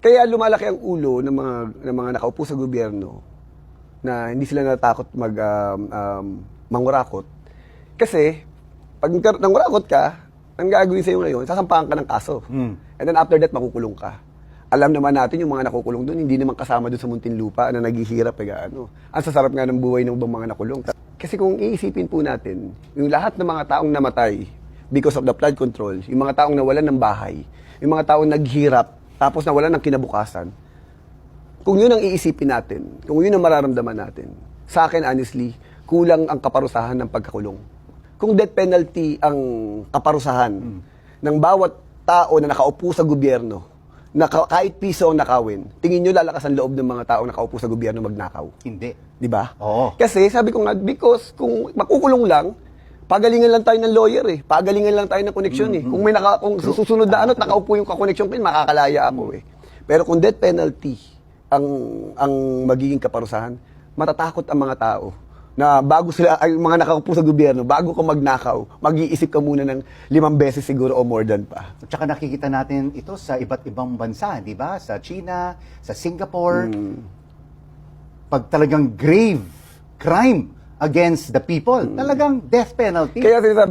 Kaya lumalaki ang ulo ng mga nakaupo sa gobyerno na hindi sila natatakot mangurakot. Kasi, pag nangurakot ka, ang gagawin sa'yo ngayon, sasampahan ka ng kaso. And then after that, makukulong ka. Alam naman natin yung mga nakukulong doon, hindi naman kasama doon sa Muntinlupa na naghihirap. Ang sasarap nga ng buhay ng mga nakulong. Kasi kung iisipin po natin, yung lahat ng mga taong namatay because of the flood control, yung mga taong nawalan ng bahay, yung mga taong naghirap, tapos nawalan ng kinabukasan, kung yun ang iisipin natin, kung yun ang mararamdaman natin, sa akin honestly, kulang ang kaparusahan ng pagkakulong. Kung death penalty ang kaparusahan ng bawat tao na nakaupo sa gobyerno, na kahit piso ang nakawin, tingin nyo lalakas ang loob ng mga tao na nakaupo sa gobyerno magnakaw? Hindi. Di ba? Oo. Kasi sabi ko nga, because kung makukulong lang, pagalingan lang tayo ng lawyer eh. Pagalingan lang tayo ng koneksyon eh. Kung kung susunod na ano, nakaupo yung kakoneksyon ko, makakalaya ako eh. Pero kung death penalty ang magiging kaparusahan, matatakot ang mga tao na bago sila, ay mga nakaupo sa gobyerno, bago ka magnakaw, mag-iisip ka muna ng 5 beses siguro o more than pa. At saka nakikita natin ito sa iba't ibang bansa, di ba? Sa China, sa Singapore. Pag talagang grave crime against the people, talagang death penalty. Kaya sinasabi